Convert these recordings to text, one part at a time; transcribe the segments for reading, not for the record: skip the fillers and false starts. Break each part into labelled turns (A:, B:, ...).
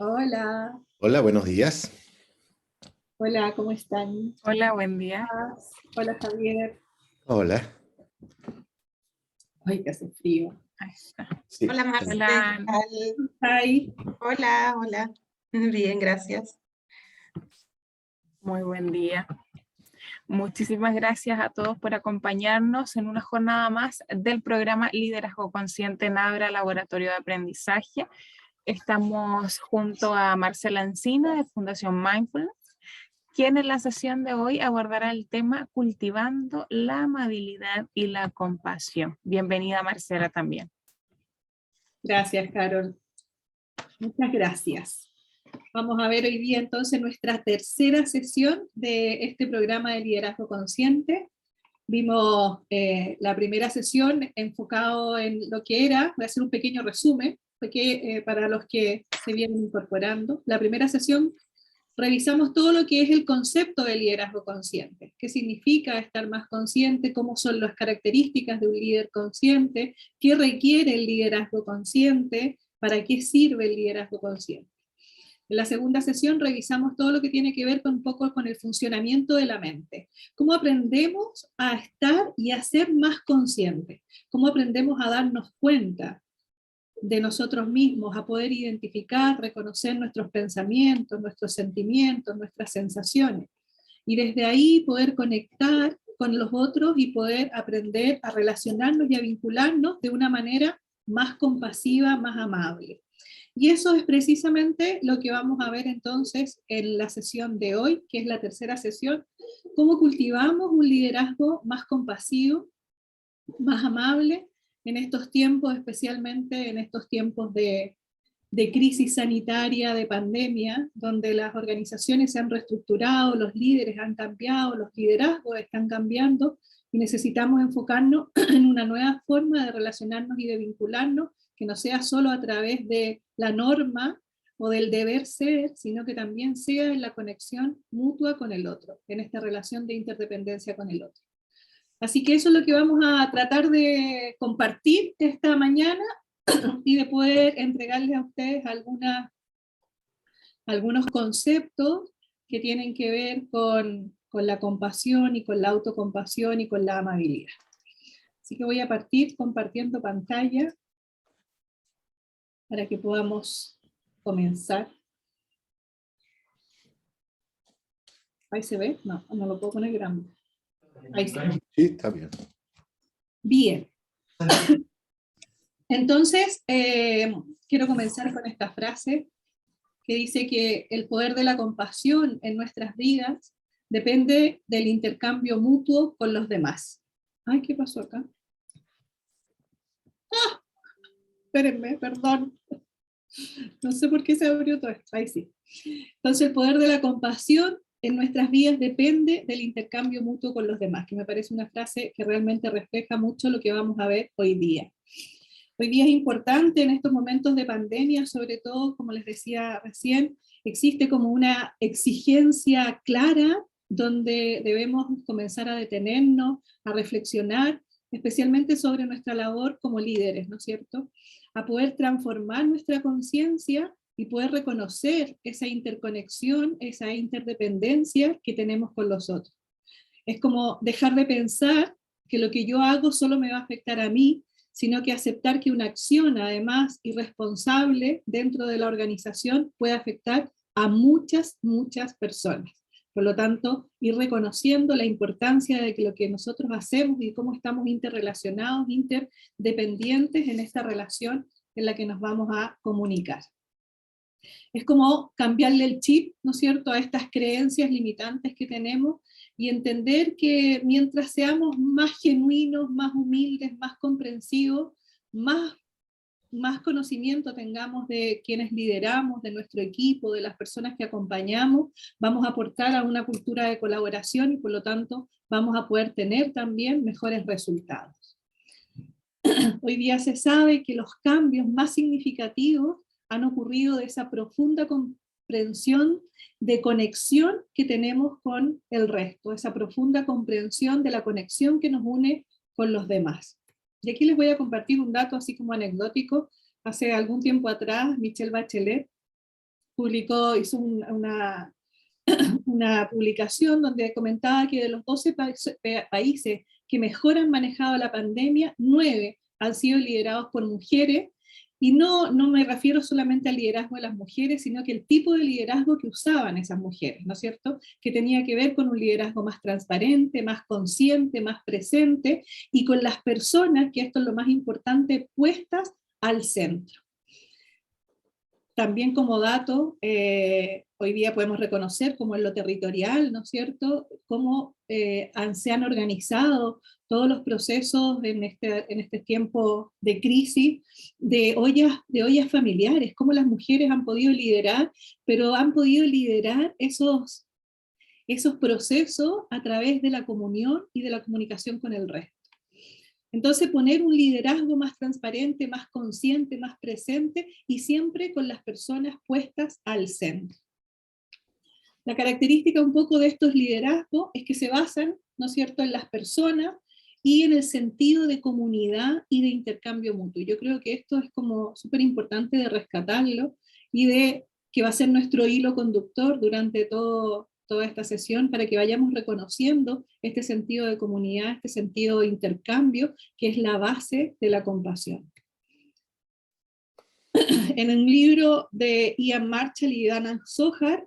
A: Hola,
B: Hola, buenos días.
A: hola, ¿cómo están?
C: Hola, buen día.
A: Hola, Javier.
B: Hola.
A: Ay, que hace frío.
C: Ahí está.
B: Sí.
D: Hola Marce,
C: Hola,
D: ¿qué
C: Ana.
D: tal?
A: Hi.
D: Hola, hola. Bien, gracias.
C: Muy buen día. Muchísimas gracias a todos por acompañarnos en una jornada más del programa Liderazgo Consciente en Abra Laboratorio de Aprendizaje. Estamos junto a Marcela Encina de Fundación Mindfulness, quien en la sesión de hoy abordará el tema Cultivando la amabilidad y la compasión. Bienvenida, Marcela, también.
A: Gracias, Carol. Muchas gracias. Vamos a ver hoy día entonces nuestra tercera sesión de este programa de liderazgo consciente. Vimos la primera sesión enfocado en lo que era, voy a hacer un pequeño resumen, porque, para los que se vienen incorporando. La primera sesión revisamos todo lo que es el concepto de liderazgo consciente, qué significa estar más consciente, cómo son las características de un líder consciente, qué requiere el liderazgo consciente, para qué sirve el liderazgo consciente. En la segunda sesión revisamos todo lo que tiene que ver con un poco con el funcionamiento de la mente. Cómo aprendemos a estar y a ser más conscientes. Cómo aprendemos a darnos cuenta de nosotros mismos, a poder identificar, reconocer nuestros pensamientos, nuestros sentimientos, nuestras sensaciones. Y desde ahí poder conectar con los otros y poder aprender a relacionarnos y a vincularnos de una manera más compasiva, más amable. Y eso es precisamente lo que vamos a ver entonces en la sesión de hoy, que es la tercera sesión, cómo cultivamos un liderazgo más compasivo, más amable en estos tiempos, especialmente en estos tiempos de crisis sanitaria, de pandemia, donde las organizaciones se han reestructurado, los líderes han cambiado, los liderazgos están cambiando, y necesitamos enfocarnos en una nueva forma de relacionarnos y de vincularnos, que no sea solo a través de la norma o del deber ser, sino que también sea en la conexión mutua con el otro, en esta relación de interdependencia con el otro. Así que eso es lo que vamos a tratar de compartir esta mañana y de poder entregarles a ustedes algunos conceptos que tienen que ver con la compasión y con la autocompasión y con la amabilidad. Así que voy a partir compartiendo pantalla para que podamos comenzar. ¿Ahí se ve? No, no lo puedo poner grande. Ahí se ve.
B: Sí, está bien.
A: Bien. Entonces, quiero comenzar con esta frase que dice que el poder de la compasión en nuestras vidas depende del intercambio mutuo con los demás. Ay, ¿qué pasó acá? ¡Ah! Espérenme, perdón. No sé por qué se abrió todo esto. Ahí sí. Entonces, el poder de la compasión en nuestras vidas depende del intercambio mutuo con los demás, que me parece una frase que realmente refleja mucho lo que vamos a ver hoy día. Hoy día es importante en estos momentos de pandemia, sobre todo, como les decía recién, existe como una exigencia clara donde debemos comenzar a detenernos, a reflexionar, especialmente sobre nuestra labor como líderes, ¿no es cierto? A poder transformar nuestra conciencia y poder reconocer esa interconexión, esa interdependencia que tenemos con los otros. Es como dejar de pensar que lo que yo hago solo me va a afectar a mí, sino que aceptar que una acción, además irresponsable dentro de la organización, puede afectar a muchas, muchas personas. Por lo tanto, ir reconociendo la importancia de que lo que nosotros hacemos y cómo estamos interrelacionados, interdependientes en esta relación en la que nos vamos a comunicar. Es como cambiarle el chip, ¿no es cierto?, a estas creencias limitantes que tenemos y entender que mientras seamos más genuinos, más humildes, más comprensivos, más conocimiento tengamos de quienes lideramos, de nuestro equipo, de las personas que acompañamos, vamos a aportar a una cultura de colaboración y por lo tanto vamos a poder tener también mejores resultados. Hoy día se sabe que los cambios más significativos han ocurrido de esa profunda comprensión de conexión que tenemos con el resto, esa profunda comprensión de la conexión que nos une con los demás. Y aquí les voy a compartir un dato así como anecdótico. Hace algún tiempo atrás, Michelle Bachelet hizo una publicación donde comentaba que de los 12 países que mejor han manejado la pandemia, 9 han sido liderados por mujeres, y no me refiero solamente al liderazgo de las mujeres, sino que el tipo de liderazgo que usaban esas mujeres, ¿no es cierto? Que tenía que ver con un liderazgo más transparente, más consciente, más presente, y con las personas, que esto es lo más importante, puestas al centro. También como dato, hoy día podemos reconocer como en lo territorial, ¿no es cierto?, cómo se han organizado todos los procesos en este tiempo de crisis, de ollas familiares, cómo las mujeres han podido liderar, pero han podido liderar esos procesos a través de la comunión y de la comunicación con el resto. Entonces poner un liderazgo más transparente, más consciente, más presente, y siempre con las personas puestas al centro. La característica un poco de estos liderazgos es que se basan, ¿no es cierto?, en las personas y en el sentido de comunidad y de intercambio mutuo. Yo creo que esto es como súper importante de rescatarlo, y de que va a ser nuestro hilo conductor durante toda esta sesión, para que vayamos reconociendo este sentido de comunidad, este sentido de intercambio, que es la base de la compasión. En un libro de Ian Marshall y Dana Zohar,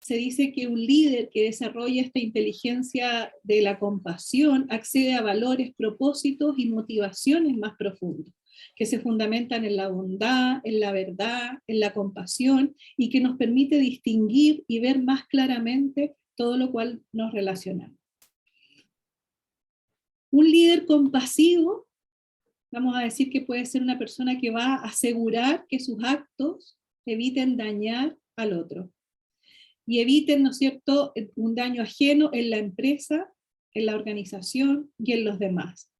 A: se dice que un líder que desarrolla esta inteligencia de la compasión accede a valores, propósitos y motivaciones más profundos, que se fundamentan en la bondad, en la verdad, en la compasión, y que nos permite distinguir y ver más claramente todo lo cual nos relacionamos. Un líder compasivo, vamos a decir que puede ser una persona que va a asegurar que sus actos eviten dañar al otro, y eviten, ¿no es cierto?, un daño ajeno en la empresa, en la organización y en los demás.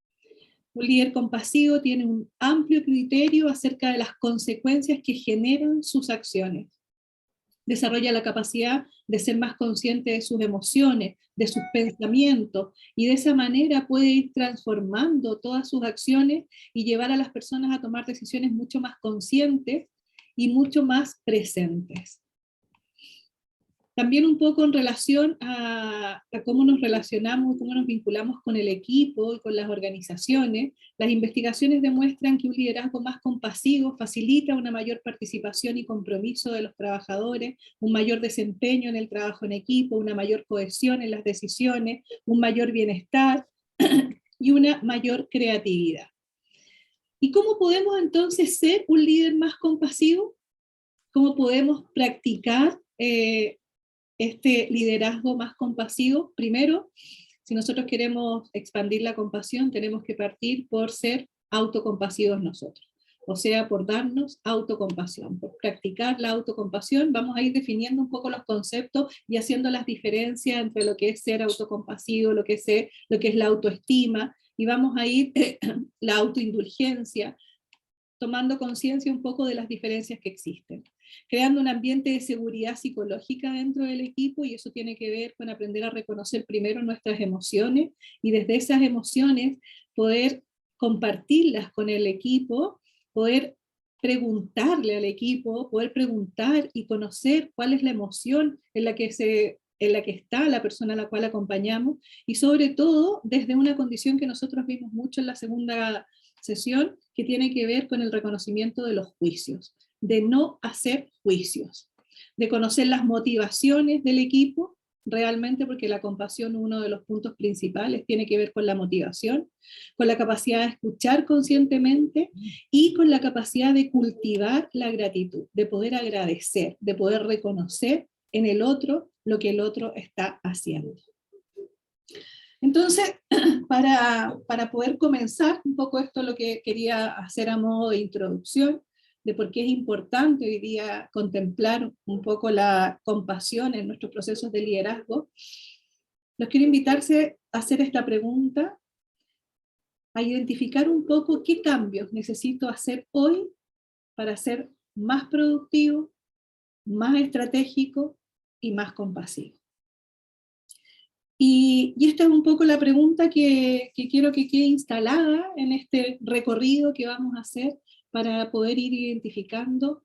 A: Un líder compasivo tiene un amplio criterio acerca de las consecuencias que generan sus acciones. Desarrolla la capacidad de ser más consciente de sus emociones, de sus pensamientos, y de esa manera puede ir transformando todas sus acciones y llevar a las personas a tomar decisiones mucho más conscientes y mucho más presentes. También un poco en relación a cómo nos relacionamos, cómo nos vinculamos con el equipo y con las organizaciones, las investigaciones demuestran que un liderazgo más compasivo facilita una mayor participación y compromiso de los trabajadores, un mayor desempeño en el trabajo en equipo, una mayor cohesión en las decisiones, un mayor bienestar y una mayor creatividad. ¿Y cómo podemos entonces ser un líder más compasivo? ¿Cómo podemos practicar este liderazgo más compasivo? Primero, si nosotros queremos expandir la compasión, tenemos que partir por ser autocompasivos nosotros. O sea, por darnos autocompasión, por practicar la autocompasión. Vamos a ir definiendo un poco los conceptos y haciendo las diferencias entre lo que es ser autocompasivo, lo que es la autoestima, y vamos a ir la autoindulgencia, tomando conciencia un poco de las diferencias que existen, creando un ambiente de seguridad psicológica dentro del equipo, y eso tiene que ver con aprender a reconocer primero nuestras emociones, y desde esas emociones poder compartirlas con el equipo, poder preguntarle al equipo, poder preguntar y conocer cuál es la emoción en la que está la persona a la cual acompañamos, y sobre todo desde una condición que nosotros vimos mucho en la segunda sesión, que tiene que ver con el reconocimiento de los juicios, de no hacer juicios, de conocer las motivaciones del equipo realmente, porque la compasión, uno de los puntos principales, tiene que ver con la motivación, con la capacidad de escuchar conscientemente y con la capacidad de cultivar la gratitud, de poder agradecer, de poder reconocer en el otro lo que el otro está haciendo. Entonces, para poder comenzar un poco esto, lo que quería hacer a modo de introducción, de por qué es importante hoy día contemplar un poco la compasión en nuestros procesos de liderazgo, los quiero invitarse a hacer esta pregunta, a identificar un poco qué cambios necesito hacer hoy para ser más productivo, más estratégico y más compasivo. Y esta es un poco la pregunta que quiero que quede instalada en este recorrido que vamos a hacer, para poder ir identificando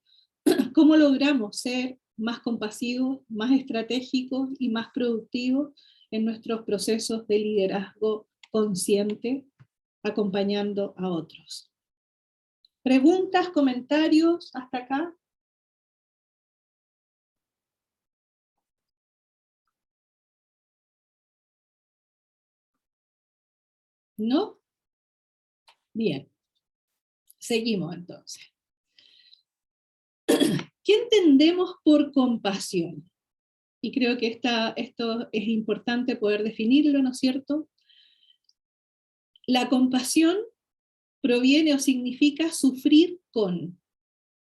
A: ¿Cómo logramos ser más compasivos, más estratégicos y más productivos en nuestros procesos de liderazgo consciente, acompañando a otros? ¿Preguntas, comentarios hasta acá? ¿No? Bien. Seguimos entonces. ¿Qué entendemos por compasión? Y creo que esto es importante poder definirlo, ¿no es cierto? La compasión proviene o significa sufrir con,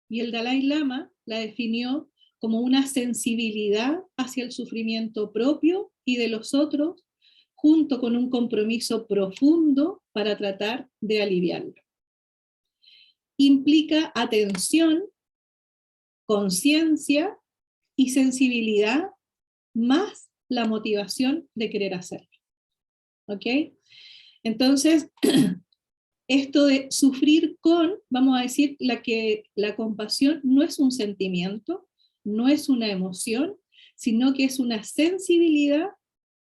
A: y el Dalai Lama la definió como una sensibilidad hacia el sufrimiento propio y de los otros, junto con un compromiso profundo para tratar de aliviarlo. Implica atención, conciencia y sensibilidad, más la motivación de querer hacerlo. ¿Ok? Entonces, esto de sufrir con, vamos a decir, la compasión no es un sentimiento, no es una emoción, sino que es una sensibilidad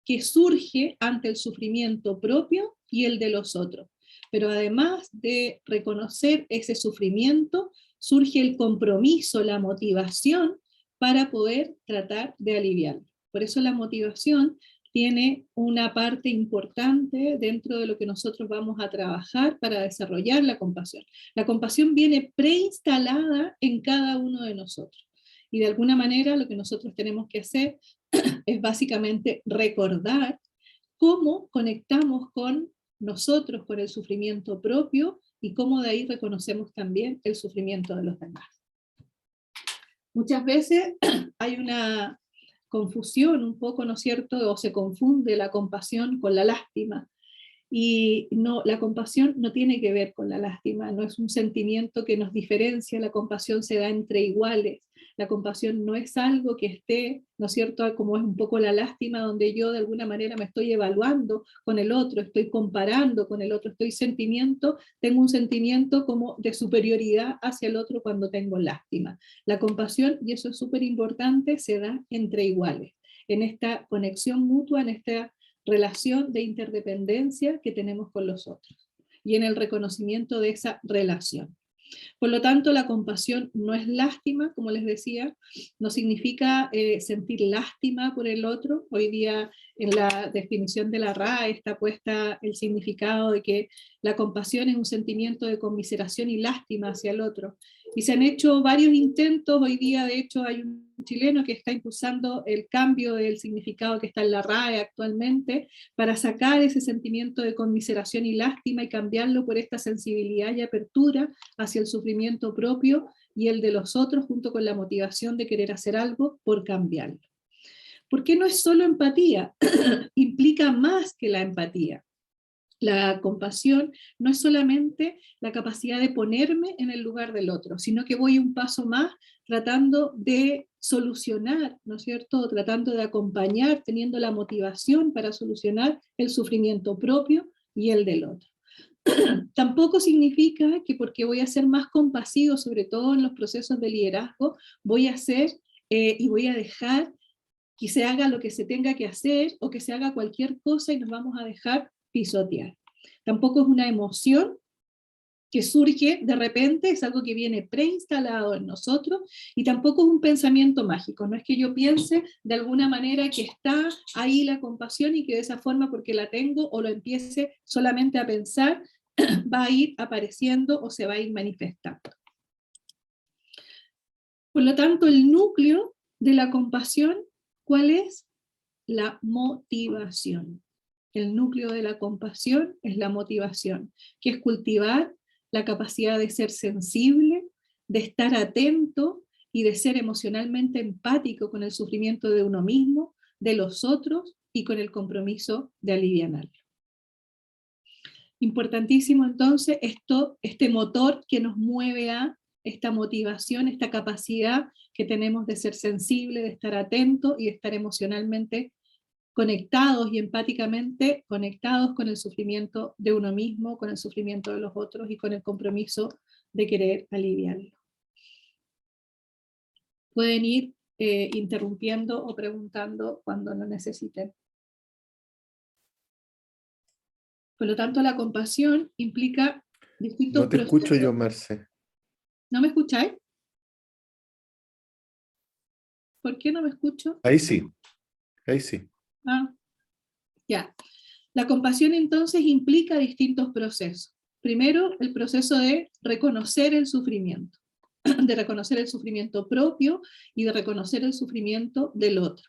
A: que surge ante el sufrimiento propio y el de los otros. Pero además de reconocer ese sufrimiento, surge el compromiso, la motivación para poder tratar de aliviarlo. Por eso la motivación tiene una parte importante dentro de lo que nosotros vamos a trabajar para desarrollar la compasión. La compasión viene preinstalada en cada uno de nosotros. Y de alguna manera lo que nosotros tenemos que hacer es básicamente recordar cómo conectamos con nosotros, con el sufrimiento propio, y cómo de ahí reconocemos también el sufrimiento de los demás. Muchas veces hay una confusión un poco, ¿no es cierto?, o se confunde la compasión con la lástima. Y no, la compasión no tiene que ver con la lástima, no es un sentimiento que nos diferencia, la compasión se da entre iguales. La compasión no es algo que esté, ¿no es cierto?, como es un poco la lástima, donde yo de alguna manera me estoy evaluando con el otro, estoy comparando con el otro, tengo un sentimiento como de superioridad hacia el otro cuando tengo lástima. La compasión, y eso es súper importante, se da entre iguales, en esta conexión mutua, en esta relación de interdependencia que tenemos con los otros, y en el reconocimiento de esa relación. Por lo tanto, la compasión no es lástima, como les decía, no significa sentir lástima por el otro. Hoy día en la definición de la RAE está puesta el significado de que la compasión es un sentimiento de conmiseración y lástima hacia el otro. Y se han hecho varios intentos, hoy día de hecho hay un chileno que está impulsando el cambio del significado que está en la RAE actualmente, para sacar ese sentimiento de conmiseración y lástima y cambiarlo por esta sensibilidad y apertura hacia el sufrimiento propio y el de los otros, junto con la motivación de querer hacer algo por cambiarlo. ¿Por qué no es solo empatía? Implica más que la empatía. La compasión no es solamente la capacidad de ponerme en el lugar del otro, sino que voy un paso más tratando de solucionar, ¿no es cierto?, tratando de acompañar, teniendo la motivación para solucionar el sufrimiento propio y el del otro. Tampoco significa que porque voy a ser más compasivo, sobre todo en los procesos de liderazgo, voy a hacer y voy a dejar que se haga lo que se tenga que hacer, o que se haga cualquier cosa y nos vamos a dejar pisotear. Tampoco es una emoción que surge de repente, es algo que viene preinstalado en nosotros, y tampoco es un pensamiento mágico. No es que yo piense de alguna manera que está ahí la compasión y que de esa forma, porque la tengo o lo empiece solamente a pensar, va a ir apareciendo o se va a ir manifestando. Por lo tanto, el núcleo de la compasión, ¿cuál es? La motivación. El núcleo de la compasión es la motivación, que es cultivar la capacidad de ser sensible, de estar atento y de ser emocionalmente empático con el sufrimiento de uno mismo, de los otros, y con el compromiso de alivianarlo. Importantísimo entonces este motor que nos mueve a esta motivación, esta capacidad que tenemos de ser sensible, de estar atento y de estar emocionalmente conectados y empáticamente conectados con el sufrimiento de uno mismo, con el sufrimiento de los otros y con el compromiso de querer aliviarlo. pueden ir interrumpiendo o preguntando cuando lo necesiten. Por lo tanto, la compasión implica distintos
B: No te escucho
A: procesos.
B: yo, Marce.
A: ¿No me escucháis? ¿Por qué no me escucho?
B: Ahí sí, ahí sí.
A: Ah, ya. La compasión entonces implica distintos procesos. Primero, el proceso de reconocer el sufrimiento, de reconocer el sufrimiento propio y de reconocer el sufrimiento del otro.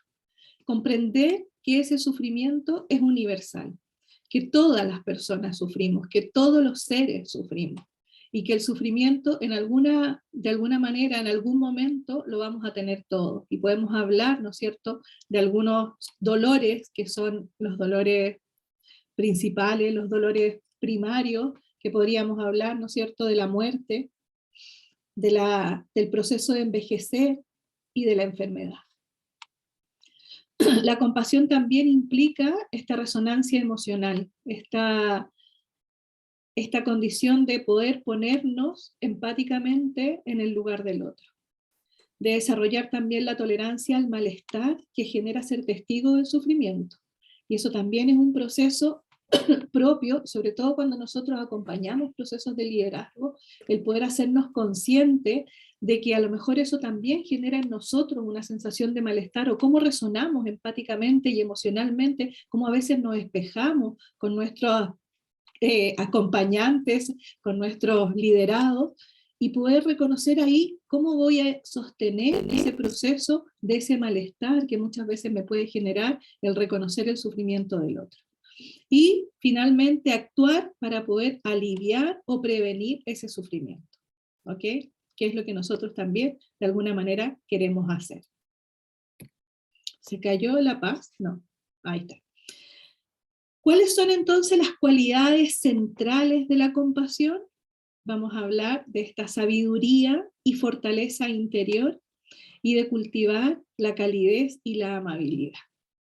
A: Comprender que ese sufrimiento es universal, que todas las personas sufrimos, que todos los seres sufrimos, y que el sufrimiento de alguna manera, en algún momento, lo vamos a tener todos. Y podemos hablar, ¿no es cierto?, de algunos dolores que son los dolores principales, los dolores primarios, que podríamos hablar, ¿no es cierto?, de la muerte, del proceso de envejecer y de la enfermedad. La compasión también implica esta resonancia emocional, esta condición de poder ponernos empáticamente en el lugar del otro, de desarrollar también la tolerancia al malestar que genera ser testigo del sufrimiento. Y eso también es un proceso propio, sobre todo cuando nosotros acompañamos procesos de liderazgo, el poder hacernos conscientes de que a lo mejor eso también genera en nosotros una sensación de malestar, o cómo resonamos empáticamente y emocionalmente, cómo a veces nos espejamos con nuestros acompañantes, con nuestros liderados, y poder reconocer ahí cómo voy a sostener ese proceso de ese malestar que muchas veces me puede generar el reconocer el sufrimiento del otro. Y finalmente actuar para poder aliviar o prevenir ese sufrimiento, ¿ok? Que es lo que nosotros también de alguna manera queremos hacer. ¿Se cayó la paz? No, ahí está. ¿Cuáles son entonces las cualidades centrales de la compasión? Vamos a hablar de esta sabiduría y fortaleza interior y de cultivar la calidez y la amabilidad.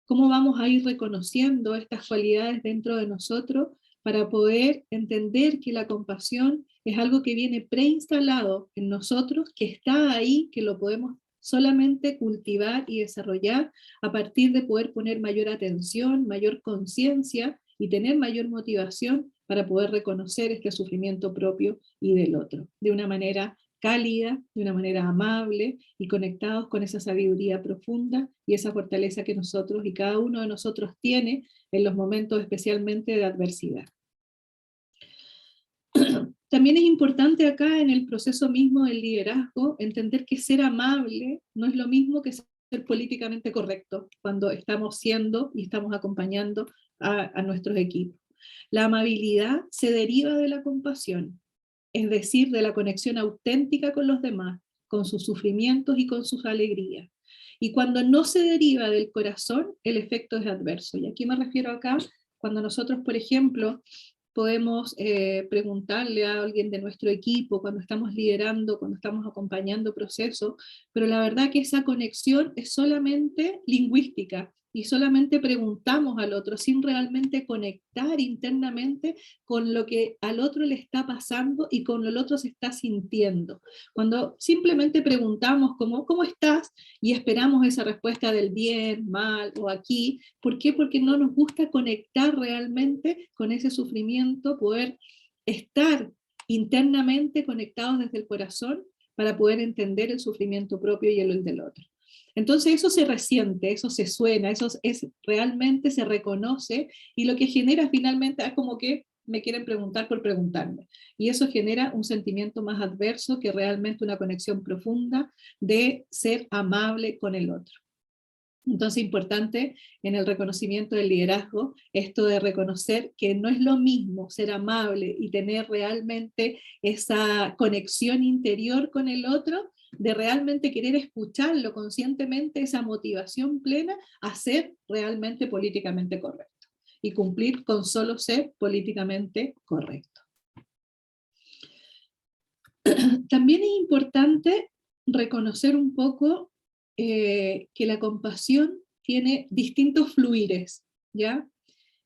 A: ¿Cómo vamos a ir reconociendo estas cualidades dentro de nosotros para poder entender que la compasión es algo que viene preinstalado en nosotros, que está ahí, que lo podemos solamente cultivar y desarrollar a partir de poder poner mayor atención, mayor conciencia y tener mayor motivación para poder reconocer este sufrimiento propio y del otro, de una manera cálida, de una manera amable y conectados con esa sabiduría profunda y esa fortaleza que nosotros y cada uno de nosotros tiene en los momentos especialmente de adversidad. También es importante acá en el proceso mismo del liderazgo entender que ser amable no es lo mismo que ser políticamente correcto cuando estamos siendo y estamos acompañando a nuestros equipos. La amabilidad se deriva de la compasión, es decir, de la conexión auténtica con los demás, con sus sufrimientos y con sus alegrías. Y cuando no se deriva del corazón, el efecto es adverso. Y aquí me refiero acá, cuando nosotros, por ejemplo, podemos preguntarle a alguien de nuestro equipo, cuando estamos liderando, cuando estamos acompañando procesos, pero la verdad que esa conexión es solamente lingüística, y solamente preguntamos al otro sin realmente conectar internamente con lo que al otro le está pasando y con lo que el otro se está sintiendo. Cuando simplemente preguntamos ¿cómo estás? Y esperamos esa respuesta del bien, mal o aquí. ¿Por qué? Porque no nos gusta conectar realmente con ese sufrimiento, poder estar internamente conectados desde el corazón para poder entender el sufrimiento propio y el del otro. Entonces eso se resiente, eso se suena, realmente se reconoce, y lo que genera finalmente es como que me quieren preguntar por preguntarme. Y eso genera un sentimiento más adverso que realmente una conexión profunda de ser amable con el otro. Entonces, importante en el reconocimiento del liderazgo, esto de reconocer que no es lo mismo ser amable y tener realmente esa conexión interior con el otro, de realmente querer escucharlo conscientemente, esa motivación plena a ser realmente políticamente correcto y cumplir con solo ser políticamente correcto. También es importante reconocer un poco que la compasión tiene distintos fluires, ¿ya?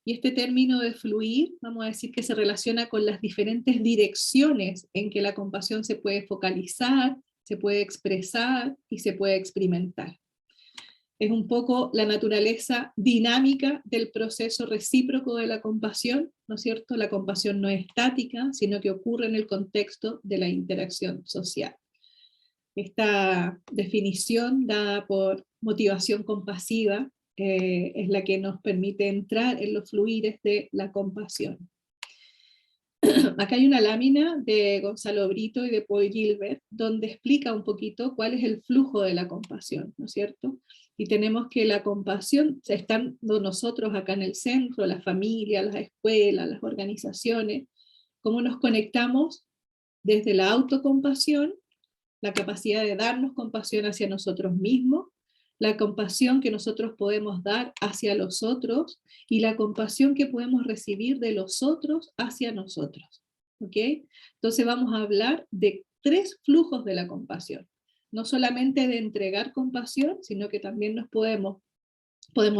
A: Y este término de fluir, vamos a decir que se relaciona con las diferentes direcciones en que la compasión se puede focalizar, se puede expresar y se puede experimentar. Es un poco la naturaleza dinámica del proceso recíproco de la compasión, ¿no es cierto? La compasión no es estática, sino que ocurre en el contexto de la interacción social. Esta definición dada por motivación compasiva es la que nos permite entrar en los fluires de la compasión. Acá hay una lámina de Gonzalo Brito y de Paul Gilbert, donde explica un poquito cuál es el flujo de la compasión, ¿no es cierto? Y tenemos que la compasión, están nosotros acá en el centro, la familia, las escuelas, las organizaciones, cómo nos conectamos desde la autocompasión, la capacidad de darnos compasión hacia nosotros mismos, la compasión que nosotros podemos dar hacia los otros y la compasión que podemos recibir de los otros hacia nosotros. ¿Ok? Entonces vamos a hablar de 3 flujos de la compasión. No solamente de entregar compasión, sino que también podemos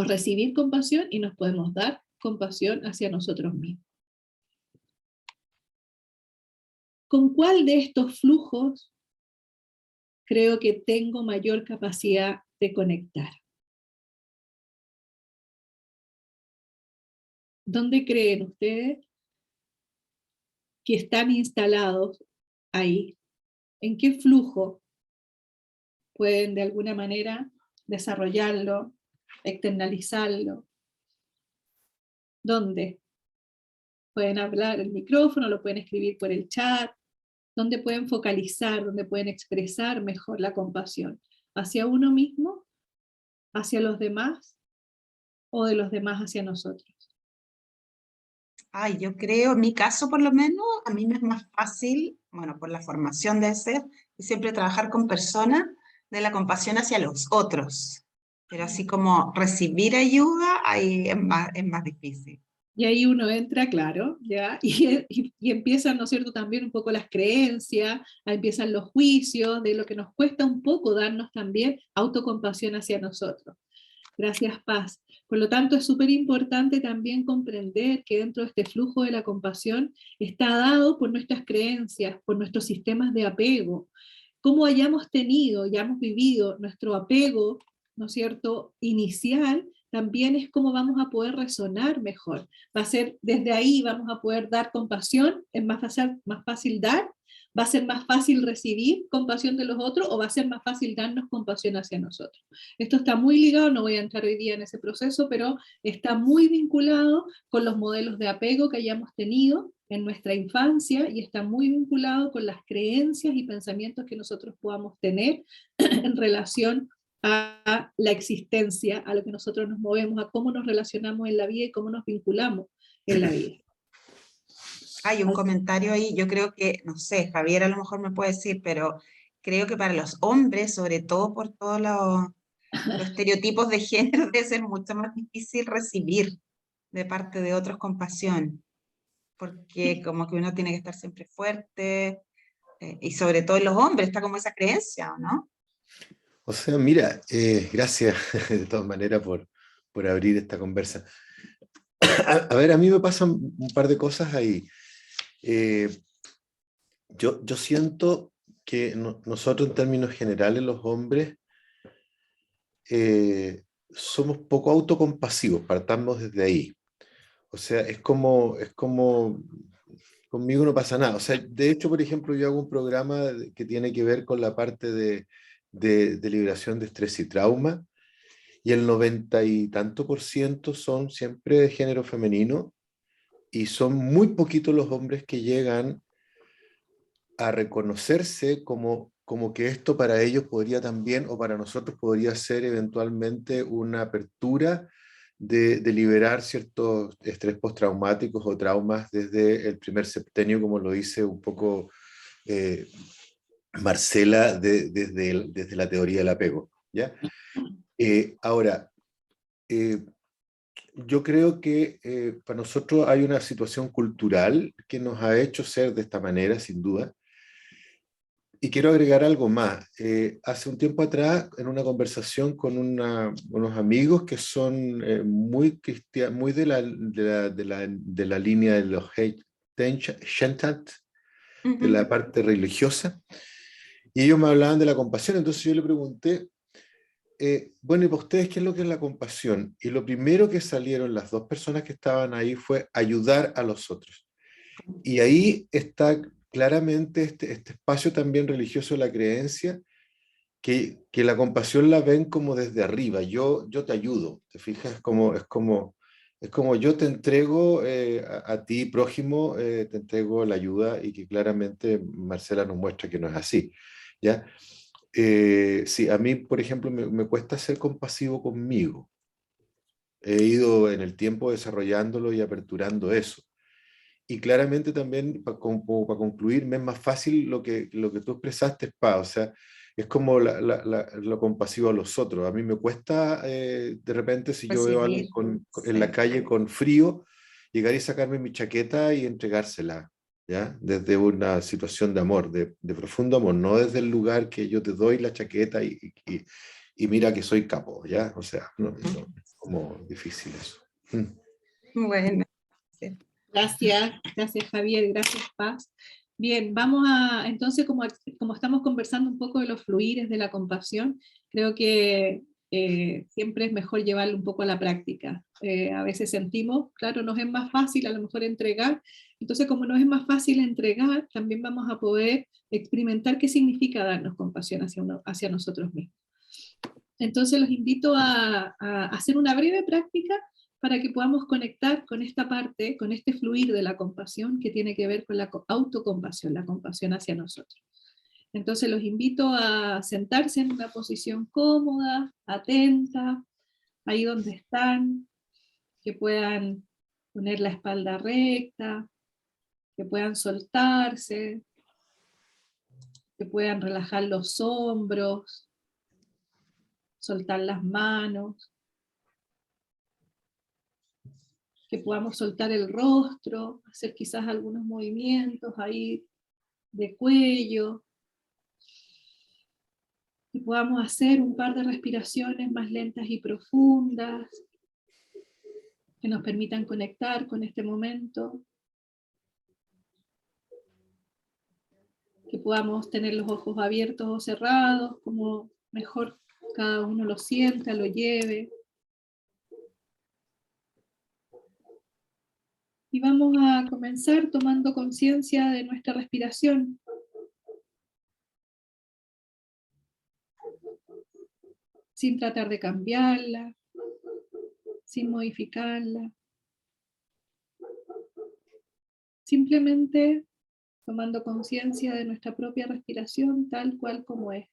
A: recibir compasión y nos podemos dar compasión hacia nosotros mismos. ¿Con cuál de estos flujos creo que tengo mayor capacidad de conectar? ¿Dónde creen ustedes que están instalados ahí? ¿En qué flujo pueden de alguna manera desarrollarlo, externalizarlo? ¿Dónde? Pueden hablar el micrófono, lo pueden escribir por el chat. ¿Dónde pueden focalizar, dónde pueden expresar mejor la compasión? ¿Hacia uno mismo? ¿Hacia los demás? ¿O de los demás hacia nosotros?
D: Ay, yo creo, en mi caso por lo menos, a mí me es más fácil, bueno, por la formación de ser, y siempre trabajar con personas de la compasión hacia los otros. Pero así como recibir ayuda, ahí es más difícil.
A: Y ahí uno entra, claro, ¿ya? Y empiezan, ¿no es cierto?, también un poco las creencias, ahí empiezan los juicios de lo que nos cuesta un poco darnos también autocompasión hacia nosotros. Gracias, Paz. Por lo tanto, es súper importante también comprender que dentro de este flujo de la compasión está dado por nuestras creencias, por nuestros sistemas de apego. Cómo hayamos tenido, ya hemos vivido nuestro apego, ¿no es cierto?, inicial, también es cómo vamos a poder resonar mejor. Va a ser desde ahí, vamos a poder dar compasión, es más fácil dar, va a ser más fácil recibir compasión de los otros o va a ser más fácil darnos compasión hacia nosotros. Esto está muy ligado, no voy a entrar hoy día en ese proceso, pero está muy vinculado con los modelos de apego que hayamos tenido en nuestra infancia y está muy vinculado con las creencias y pensamientos que nosotros podamos tener en relación a la existencia, a lo que nosotros nos movemos, a cómo nos relacionamos en la vida y cómo nos vinculamos en la vida.
D: Hay un comentario ahí, yo creo que, no sé, Javier a lo mejor me puede decir, pero creo que para los hombres, sobre todo por todos los estereotipos de género, debe ser mucho más difícil recibir de parte de otros compasión, porque como que uno tiene que estar siempre fuerte, y sobre todo en los hombres está como esa creencia, ¿no?
B: O sea, mira, gracias de todas maneras por abrir esta conversa. A ver, a mí me pasan un par de cosas ahí. Yo siento que nosotros en términos generales, los hombres, somos poco autocompasivos, partamos desde ahí. O sea, es como conmigo no pasa nada. O sea, de hecho, por ejemplo, yo hago un programa que tiene que ver con la parte de liberación de estrés y trauma, y el 90 y tanto % son siempre de género femenino, y son muy poquitos los hombres que llegan a reconocerse como que esto para ellos podría también, o para nosotros podría ser eventualmente una apertura de liberar ciertos estrés postraumáticos o traumas desde el primer septenio, como lo dice un poco Marcela desde la teoría del apego, ¿ya? Ahora, yo creo que para nosotros hay una situación cultural que nos ha hecho ser de esta manera, sin duda. Y quiero agregar algo más. Hace un tiempo atrás, en una conversación con unos amigos que son muy cristianos, muy de la línea de los Shentat, de la parte religiosa, Y ellos me hablaban de la compasión, entonces yo le pregunté, bueno, ¿y para ustedes qué es lo que es la compasión? Y lo primero que salieron las dos personas que estaban ahí fue ayudar a los otros. Y ahí está claramente este espacio también religioso de la creencia, que la compasión la ven como desde arriba, yo te ayudo, ¿te fijas? Es como yo te entrego a ti, prójimo, te entrego la ayuda, y que claramente Marcela nos muestra que no es así, ¿ya? Sí, a mí, por ejemplo, me cuesta ser compasivo conmigo. He ido en el tiempo desarrollándolo y aperturando eso. Y claramente también, como para concluir, me es más fácil lo que tú expresaste, o sea, es como lo compasivo a los otros. A mí me cuesta, de repente, si yo veo a alguien
D: Recibir,
B: en la
D: sí.
B: calle con frío, llegar y sacarme mi chaqueta y entregársela, ¿ya? Desde una situación de amor, de profundo amor, no desde el lugar que yo te doy la chaqueta y mira que soy capo, ¿ya? O sea, es como difícil eso.
D: Bueno, sí.
A: Gracias Javier, gracias Paz. Bien, vamos a, entonces como estamos conversando un poco de los fluires de la compasión, creo que siempre es mejor llevarlo un poco a la práctica. A veces sentimos, claro, nos es más fácil a lo mejor entregar, entonces como nos es más fácil entregar, también vamos a poder experimentar qué significa darnos compasión hacia nosotros mismos. Entonces los invito a hacer una breve práctica para que podamos conectar con esta parte, con este fluir de la compasión que tiene que ver con la autocompasión, la compasión hacia nosotros. Entonces los invito a sentarse en una posición cómoda, atenta, ahí donde están, que puedan poner la espalda recta, que puedan soltarse, que puedan relajar los hombros, soltar las manos, que podamos soltar el rostro, hacer quizás algunos movimientos ahí de cuello, que podamos hacer un par de respiraciones más lentas y profundas, que nos permitan conectar con este momento, que podamos tener los ojos abiertos o cerrados, como mejor cada uno lo sienta, lo lleve. Y vamos a comenzar tomando conciencia de nuestra respiración. Sin tratar de cambiarla, sin modificarla. Simplemente tomando conciencia de nuestra propia respiración tal cual como es.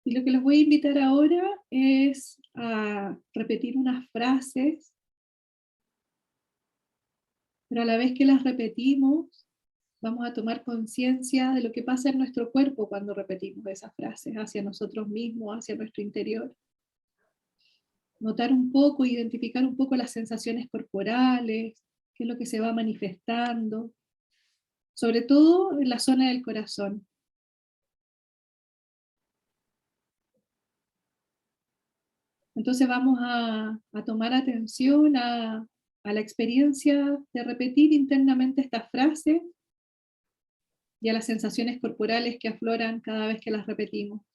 A: Y lo que les voy a invitar ahora es a repetir unas frases, pero a la vez que las repetimos, vamos a tomar conciencia de lo que pasa en nuestro cuerpo cuando repetimos esas frases hacia nosotros mismos, hacia nuestro interior. Notar un poco, identificar un poco las sensaciones corporales, qué es lo que se va manifestando, sobre todo en la zona del corazón. Entonces vamos a tomar atención a la experiencia de repetir internamente esta frase y a las sensaciones corporales que afloran cada vez que las repetimos.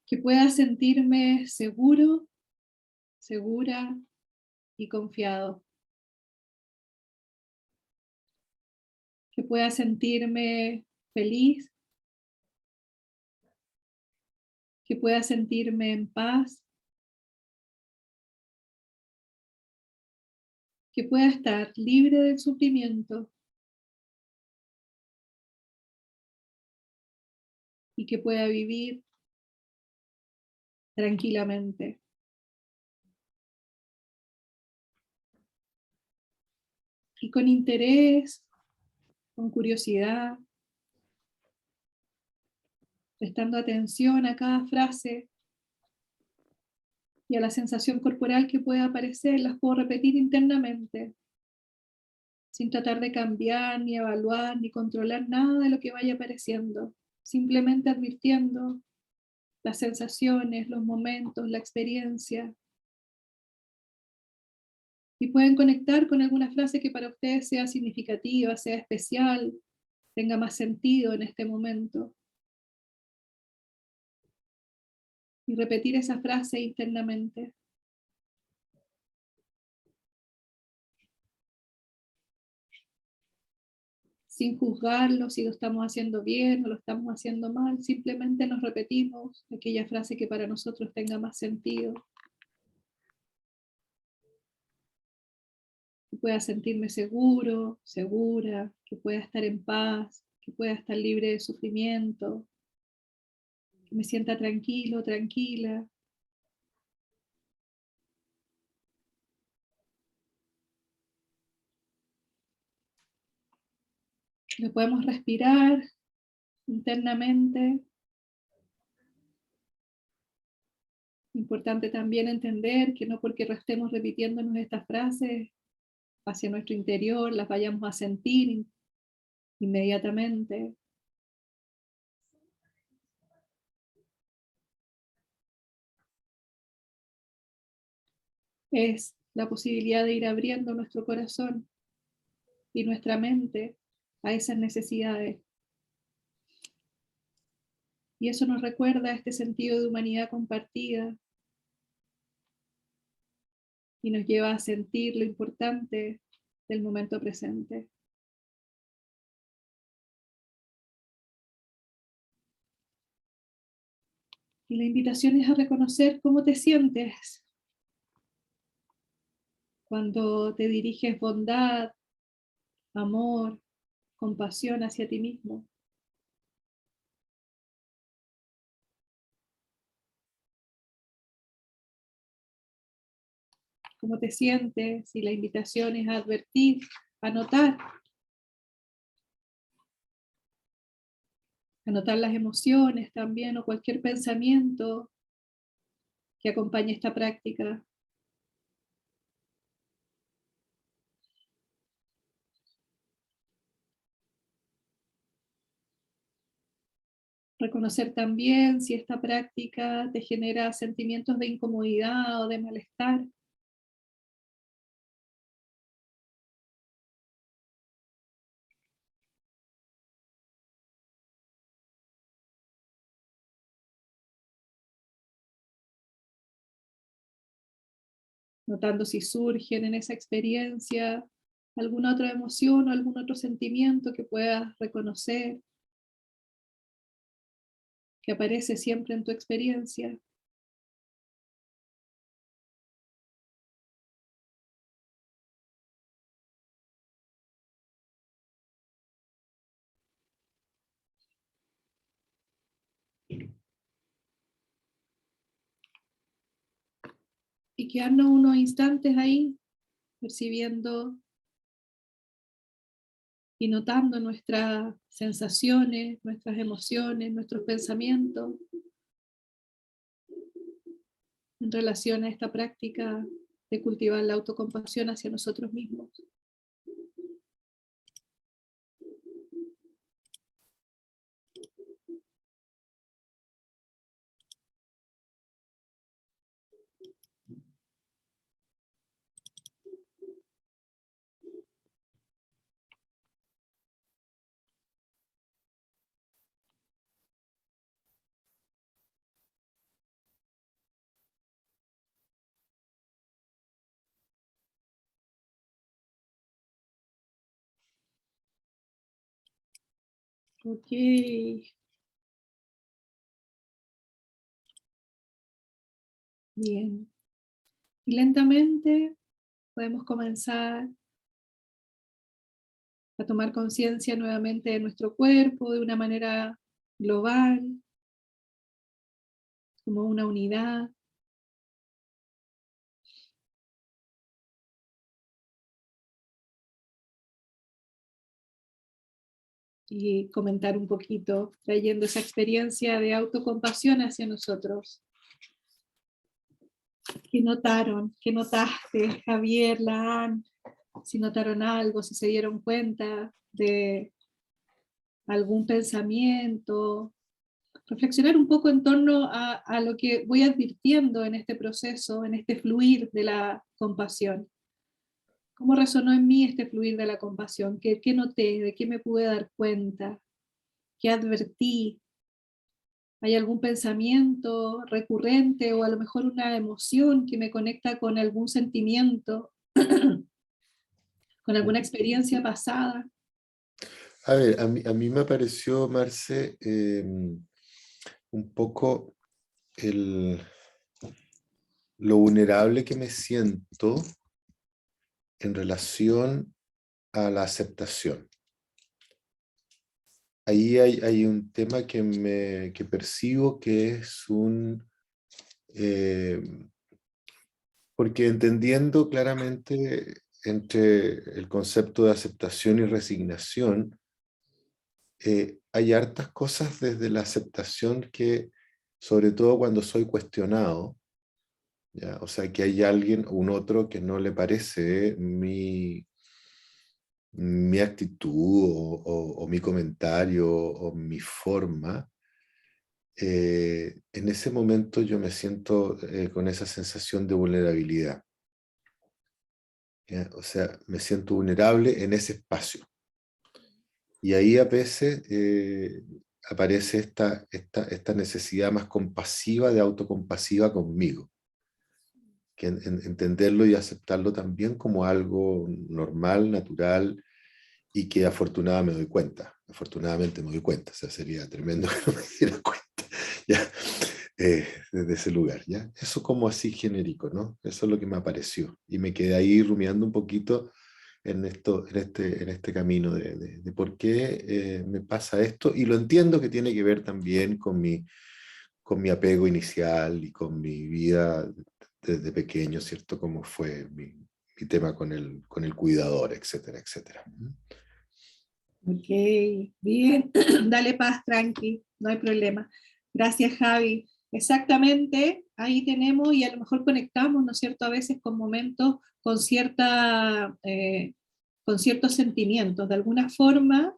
A: Que pueda sentirme seguro, segura y confiado. Que pueda sentirme feliz. Que pueda sentirme en paz. Que pueda estar libre del sufrimiento. Y que pueda vivir tranquilamente. Y con interés, con curiosidad, prestando atención a cada frase y a la sensación corporal que pueda aparecer, las puedo repetir internamente, sin tratar de cambiar, ni evaluar, ni controlar nada de lo que vaya apareciendo, simplemente advirtiendo las sensaciones, los momentos, la experiencia, Y pueden conectar con alguna frase que para ustedes sea significativa, sea especial, tenga más sentido en este momento. Y repetir esa frase internamente. Sin juzgarlo si lo estamos haciendo bien o lo estamos haciendo mal, simplemente nos repetimos aquella frase que para nosotros tenga más sentido. Que pueda sentirme seguro, segura, que pueda estar en paz, que pueda estar libre de sufrimiento, que me sienta tranquilo, tranquila. Lo podemos respirar internamente. Importante también entender que no porque estemos repitiéndonos estas frases hacia nuestro interior, las vayamos a sentir inmediatamente. Es la posibilidad de ir abriendo nuestro corazón y nuestra mente a esas necesidades. Y eso nos recuerda este sentido de humanidad compartida y nos lleva a sentir lo importante del momento presente. Y la invitación es a reconocer cómo te sientes cuando te diriges bondad, amor, compasión hacia ti mismo. Cómo te sientes, y la invitación es a advertir, a notar las emociones también o cualquier pensamiento que acompañe esta práctica. Reconocer también si esta práctica te genera sentimientos de incomodidad o de malestar. Notando si surgen en esa experiencia alguna otra emoción o algún otro sentimiento que puedas reconocer, que aparece siempre en tu experiencia. Y quedarnos unos instantes ahí, percibiendo y notando nuestras sensaciones, nuestras emociones, nuestros pensamientos en relación a esta práctica de cultivar la autocompasión hacia nosotros mismos. Ok. Bien. Y lentamente podemos comenzar a tomar conciencia nuevamente de nuestro cuerpo de una manera global, como una unidad. Y comentar un poquito, trayendo esa experiencia de autocompasión hacia nosotros. ¿Qué notaron? ¿Qué notaste, Javier, Laan? Si notaron algo, si se dieron cuenta de algún pensamiento. Reflexionar un poco en torno a lo que voy advirtiendo en este proceso, en este fluir de la compasión. ¿Cómo resonó en mí este fluir de la compasión? ¿Qué noté? ¿De qué me pude dar cuenta? ¿Qué advertí? ¿Hay algún pensamiento recurrente o a lo mejor una emoción que me conecta con algún sentimiento, con alguna experiencia pasada?
B: A ver, a mí me pareció, Marce, un poco lo vulnerable que me siento en relación a la aceptación. Ahí hay un tema que percibo que es porque entendiendo claramente entre el concepto de aceptación y resignación, hay hartas cosas desde la aceptación que, sobre todo cuando soy cuestionado, ¿ya? O sea, que hay alguien, un otro que no le parece mi actitud o mi comentario o mi forma, en ese momento yo me siento con esa sensación de vulnerabilidad. ¿Ya? O sea, me siento vulnerable en ese espacio. Y ahí a veces aparece esta necesidad más compasiva, de autocompasiva conmigo. Que entenderlo y aceptarlo también como algo normal, natural, y que afortunadamente me doy cuenta, o sea, sería tremendo que no me diera cuenta, ya, desde ese lugar, ¿ya? Eso como así genérico, ¿no? Eso es lo que me apareció, y me quedé ahí rumiando un poquito en este camino de por qué me pasa esto, y lo entiendo que tiene que ver también con mi apego inicial y con mi vida desde pequeño, ¿cierto? Cómo fue mi tema con el cuidador, etcétera, etcétera.
A: Ok, bien, dale paz, tranqui, no hay problema. Gracias, Javi. Exactamente, ahí tenemos y a lo mejor conectamos, ¿no es cierto?, a veces con momentos, con con ciertos sentimientos. De alguna forma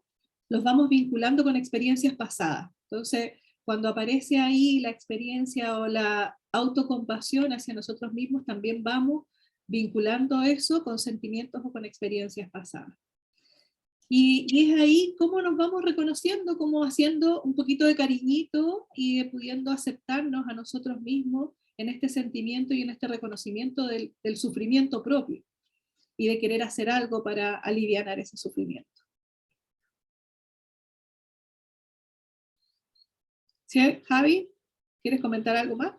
A: los vamos vinculando con experiencias pasadas. Entonces, cuando aparece ahí la experiencia o la autocompasión hacia nosotros mismos, también vamos vinculando eso con sentimientos o con experiencias pasadas. Y es ahí cómo nos vamos reconociendo, como haciendo un poquito de cariñito y pudiendo aceptarnos a nosotros mismos en este sentimiento y en este reconocimiento del sufrimiento propio y de querer hacer algo para aliviar ese sufrimiento. ¿Sí, Javi? ¿Quieres comentar algo más?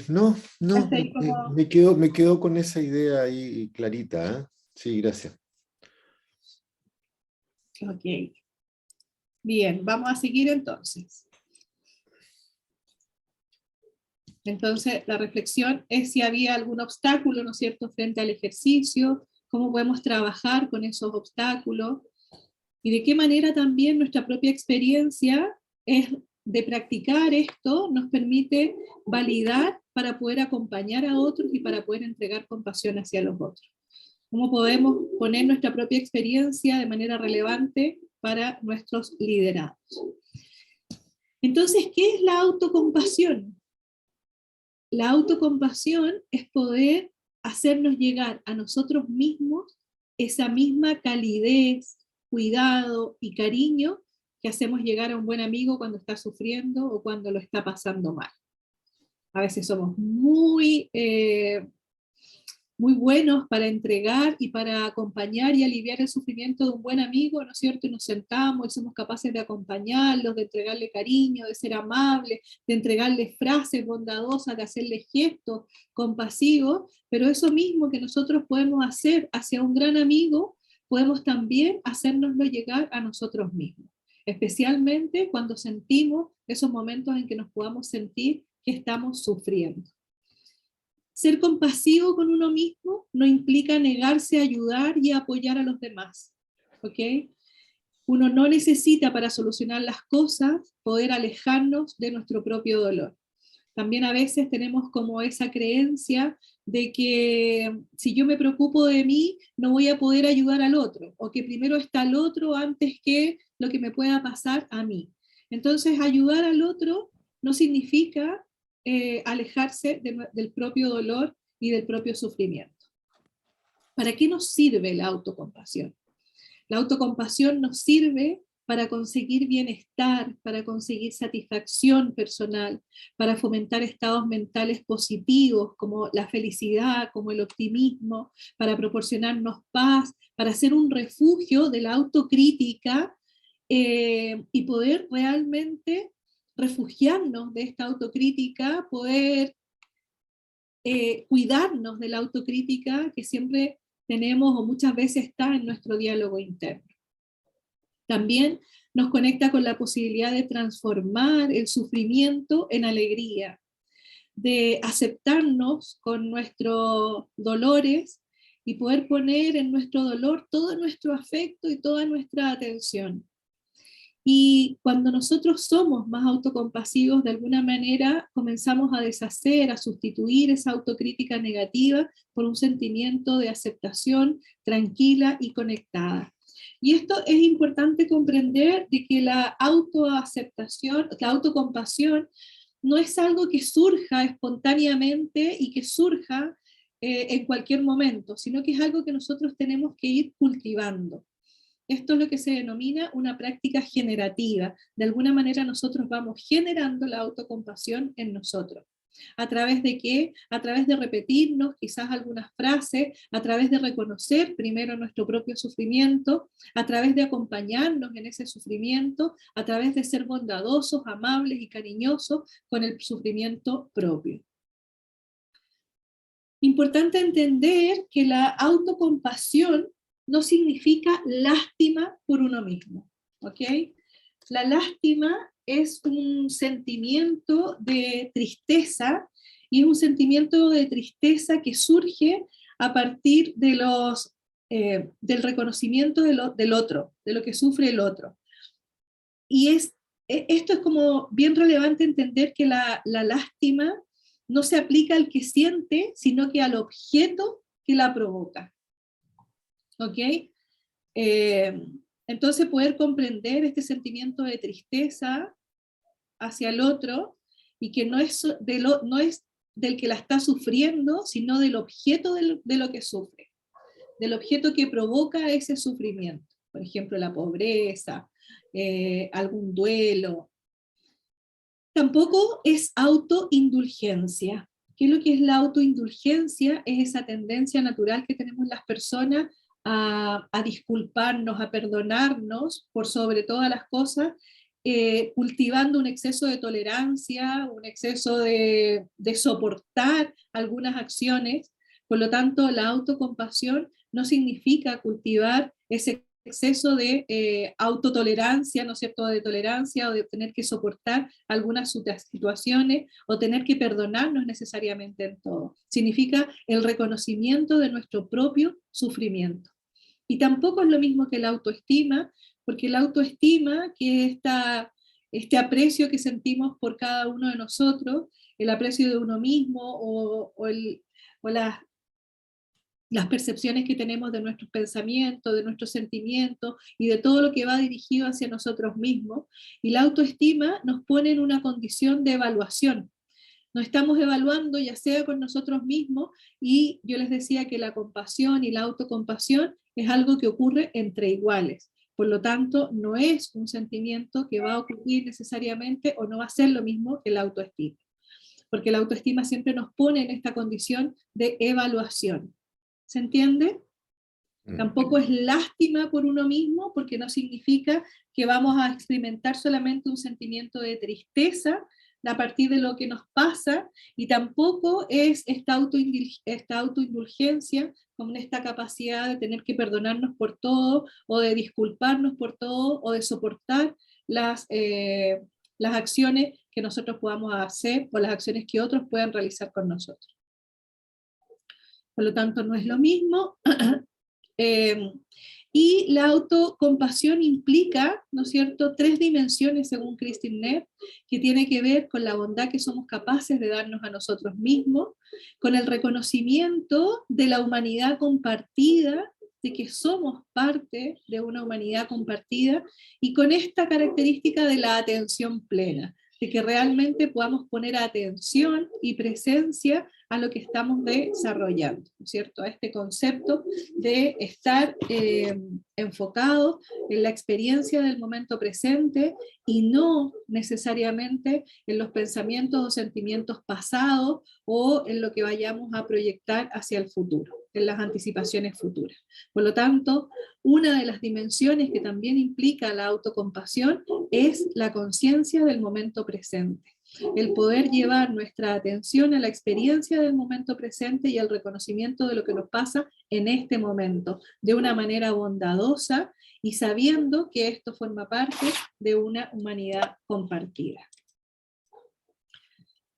B: No,
A: Hasta ahí como...
B: me quedo con esa idea ahí clarita, ¿eh? Sí, gracias.
A: Ok. Bien, vamos a seguir entonces. Entonces, la reflexión es si había algún obstáculo, ¿no es cierto?, frente al ejercicio, cómo podemos trabajar con esos obstáculos y de qué manera también nuestra propia experiencia es de practicar esto nos permite validar para poder acompañar a otros y para poder entregar compasión hacia los otros. Cómo podemos poner nuestra propia experiencia de manera relevante para nuestros liderados. Entonces, ¿qué es la autocompasión? La autocompasión es poder hacernos llegar a nosotros mismos esa misma calidez, cuidado y cariño que hacemos llegar a un buen amigo cuando está sufriendo o cuando lo está pasando mal. A veces somos muy buenos para entregar y para acompañar y aliviar el sufrimiento de un buen amigo, ¿no es cierto? Y nos sentamos y somos capaces de acompañarlos, de entregarle cariño, de ser amables, de entregarle frases bondadosas, de hacerle gestos compasivos, pero eso mismo que nosotros podemos hacer hacia un gran amigo, podemos también hacérnoslo llegar a nosotros mismos, especialmente cuando sentimos esos momentos en que nos podamos sentir que estamos sufriendo. Ser compasivo con uno mismo no implica negarse a ayudar y a apoyar a los demás, ¿ok? Uno no necesita para solucionar las cosas poder alejarnos de nuestro propio dolor. También a veces tenemos como esa creencia de que si yo me preocupo de mí, no voy a poder ayudar al otro, o que primero está el otro antes que lo que me pueda pasar a mí. Entonces, ayudar al otro no significa alejarse del propio dolor y del propio sufrimiento. ¿Para qué nos sirve la autocompasión? La autocompasión nos sirve para conseguir bienestar, para conseguir satisfacción personal, para fomentar estados mentales positivos como la felicidad, como el optimismo, para proporcionarnos paz, para ser un refugio de la autocrítica y poder realmente refugiarnos de esta autocrítica, poder cuidarnos de la autocrítica que siempre tenemos o muchas veces está en nuestro diálogo interno. También nos conecta con la posibilidad de transformar el sufrimiento en alegría, de aceptarnos con nuestros dolores y poder poner en nuestro dolor todo nuestro afecto y toda nuestra atención. Y cuando nosotros somos más autocompasivos, de alguna manera comenzamos a deshacer, a sustituir esa autocrítica negativa por un sentimiento de aceptación tranquila y conectada. Y esto es importante comprender de que la autoaceptación, la autocompasión, no es algo que surja espontáneamente y que surja en cualquier momento, sino que es algo que nosotros tenemos que ir cultivando. Esto es lo que se denomina una práctica generativa. De alguna manera nosotros vamos generando la autocompasión en nosotros. ¿A través de qué? A través de repetirnos quizás algunas frases, a través de reconocer primero nuestro propio sufrimiento, a través de acompañarnos en ese sufrimiento, a través de ser bondadosos, amables y cariñosos con el sufrimiento propio. Importante entender que la autocompasión no significa lástima por uno mismo, ¿ok? La lástima es un sentimiento de tristeza, y es un sentimiento de tristeza que surge a partir de del reconocimiento del otro, de lo que sufre el otro. Y esto es como bien relevante entender que la lástima no se aplica al que siente, sino que al objeto que la provoca. ¿Ok? Entonces poder comprender este sentimiento de tristeza hacia el otro y que no es del que la está sufriendo, sino del objeto de lo que sufre, del objeto que provoca ese sufrimiento. Por ejemplo, la pobreza, algún duelo. Tampoco es autoindulgencia. ¿Qué es lo que es la autoindulgencia? Es esa tendencia natural que tenemos las personas a disculparnos, a perdonarnos por sobre todas las cosas, cultivando un exceso de tolerancia, un exceso de soportar algunas acciones. Por lo tanto, la autocompasión no significa cultivar ese exceso de autotolerancia, ¿no es cierto?, de tolerancia o de tener que soportar algunas situaciones o tener que perdonarnos necesariamente en todo. Significa el reconocimiento de nuestro propio sufrimiento. Y tampoco es lo mismo que la autoestima, porque la autoestima, que es este aprecio que sentimos por cada uno de nosotros, el aprecio de uno mismo o las percepciones que tenemos de nuestros pensamientos, de nuestros sentimientos y de todo lo que va dirigido hacia nosotros mismos. Y la autoestima nos pone en una condición de evaluación. Nos estamos evaluando ya sea con nosotros mismos, y yo les decía que la compasión y la autocompasión es algo que ocurre entre iguales. Por lo tanto, no es un sentimiento que va a ocurrir necesariamente o no va a ser lo mismo que la autoestima. Porque la autoestima siempre nos pone en esta condición de evaluación. ¿Se entiende? Tampoco es lástima por uno mismo, porque no significa que vamos a experimentar solamente un sentimiento de tristeza a partir de lo que nos pasa, y tampoco es esta autoindulgencia con esta capacidad de tener que perdonarnos por todo, o de disculparnos por todo, o de soportar las acciones que nosotros podamos hacer o las acciones que otros puedan realizar con nosotros. Por lo tanto, no es lo mismo. Y la autocompasión implica, ¿no es cierto?, 3 dimensiones según Christine Neff, que tiene que ver con la bondad que somos capaces de darnos a nosotros mismos, con el reconocimiento de la humanidad compartida, de que somos parte de una humanidad compartida, y con esta característica de la atención plena. de que realmente podamos poner atención y presencia a lo que estamos desarrollando, ¿no es cierto? A este concepto de estar enfocado en la experiencia del momento presente y no necesariamente en los pensamientos o sentimientos pasados o en lo que vayamos a proyectar hacia el futuro, en las anticipaciones futuras. Por lo tanto, una de las dimensiones que también implica la autocompasión es la conciencia del momento presente. El poder llevar nuestra atención a la experiencia del momento presente y al reconocimiento de lo que nos pasa en este momento, de una manera bondadosa y sabiendo que esto forma parte de una humanidad compartida.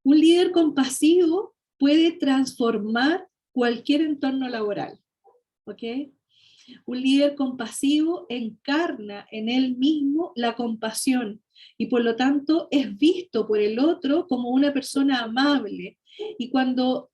A: Un líder compasivo puede transformar cualquier entorno laboral, ¿ok? Un líder compasivo encarna en él mismo la compasión y por lo tanto es visto por el otro como una persona amable. Y cuando